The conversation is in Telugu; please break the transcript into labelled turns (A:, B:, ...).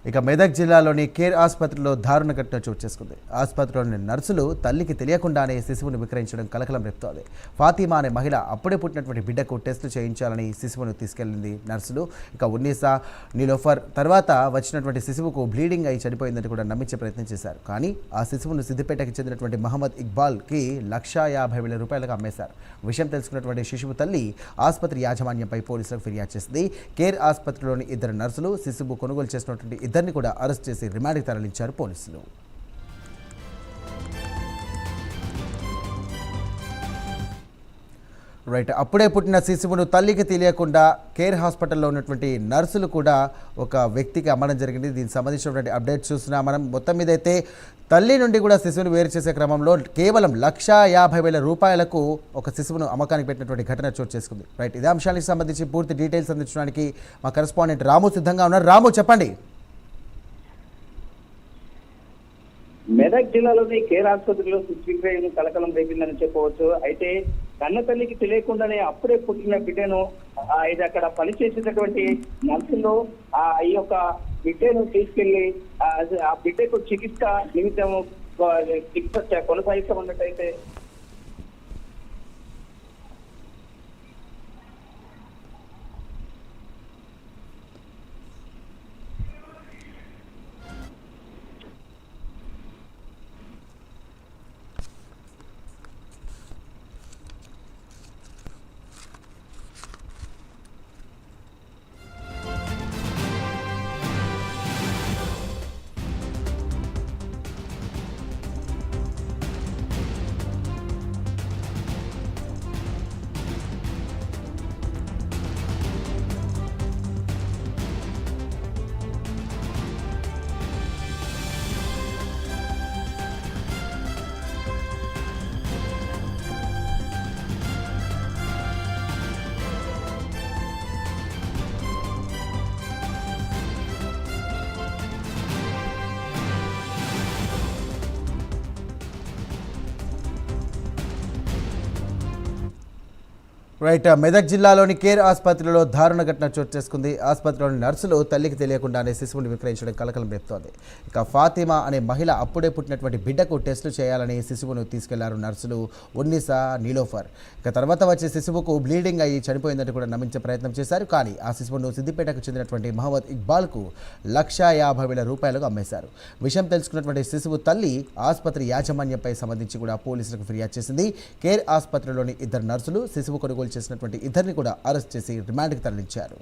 A: ఇక మెదక్ జిల్లాలోని కేర్ ఆసుపత్రిలో దారుణ ఘటన చోటు చేసుకుంది. ఆసుపత్రిలోని నర్సులు తల్లికి తెలియకుండానే శిశువును విక్రయించడం కలకలం రేపుతోంది. ఫాతిమా అనే మహిళ అప్పుడే పుట్టినటువంటి బిడ్డకు టెస్టులు చేయించాలని శిశువును తీసుకెళ్లింది నర్సులు. ఇక ఉన్నీసా, నీలోఫర్ తర్వాత వచ్చినటువంటి శిశువుకు బ్లీడింగ్ అయి చనిపోయిందని కూడా నమ్మించే ప్రయత్నం చేశారు. కానీ ఆ శిశువును సిద్దిపేటకి చెందినటువంటి మహమ్మద్ ఇక్బాల్కి 1,50,000 రూపాయలకు అమ్మేశారు. విషయం తెలుసుకున్నటువంటి శిశువు తల్లి ఆసుపత్రి యాజమాన్యంపై పోలీసులకు ఫిర్యాదు చేసింది. కేర్ ఆసుపత్రిలోని 2 నర్సులు శిశువు కొనుగోలు చేసినటువంటి ఇద్దరిని కూడా అరెస్ట్ చేసి రిమాండ్కి తరలించారు పోలీసులు. రైట్, అప్పుడే పుట్టిన శిశువును తల్లికి తెలియకుండా కేర్ హాస్పిటల్లో ఉన్నటువంటి నర్సులు కూడా ఒక వ్యక్తికి అమ్మడం జరిగింది. దీనికి సంబంధించినటువంటి అప్డేట్స్ చూస్తున్నాం మనం. మొత్తం మీద అయితే తల్లి నుండి కూడా శిశువును వేరు చేసే క్రమంలో కేవలం 1,50,000 రూపాయలకు ఒక శిశువును అమ్మకానికి పెట్టినటువంటి ఘటన చోటు చేసుకుంది. రైట్, ఇదే అంశానికి సంబంధించి పూర్తి డీటెయిల్స్ అందించడానికి మా కరెస్పాండెంట్ రాము సిద్ధంగా ఉన్నారు. రాము, చెప్పండి.
B: మెదక్ జిల్లాలోని కేర్ ఆసుపత్రిలో శిశు విక్రయం కలకలం రేపిందని చెప్పవచ్చు. అయితే కన్న తల్లికి తెలియకుండానే అప్పుడే పుట్టిన బిడ్డను ఇది అక్కడ పనిచేసేటటువంటి నర్సులు ఈ యొక్క బిడ్డను తీసుకెళ్లి ఆ బిడ్డకు చికిత్స నిమిత్తం చికిత్స కొనసాగిస్తామన్నట్టయితే
A: రైట్, మెదక్ జిల్లాలోని కేర్ ఆసుపత్రిలో దారుణ ఘటన చోటు చేసుకుంది. ఆసుపత్రిలోని నర్సులు తల్లికి తెలియకుండానే శిశువుని విక్రయించడం కలకలం రేపుతోంది. ఇక ఫాతిమా అనే మహిళ అప్పుడే పుట్టినటువంటి బిడ్డకు టెస్టులు చేయాలని శిశువును తీసుకెళ్లారు నర్సులు ఉన్నీసా, నీలోఫర్. ఇక తర్వాత వచ్చే శిశువుకు బ్లీడింగ్ అయ్యి చనిపోయిందని కూడా నమ్మించే ప్రయత్నం చేశారు. కానీ ఆ శిశువును సిద్దిపేటకు చెందినటువంటి మహమ్మద్ ఇక్బాల్కు 1,50,000 రూపాయలకు అమ్మేశారు. విషయం తెలుసుకున్నటువంటి శిశువు తల్లి ఆసుపత్రి యాజమాన్యంపై సంబంధించి కూడా పోలీసులకు ఫిర్యాదు చేసింది. కేర్ ఆసుపత్రిలోని 2 నర్సులు శిశువు కొనుగోలు చేసినటువంటి ఇద్దరిని కూడా అరెస్ట్ చేసి రిమాండ్కి తరలించారు.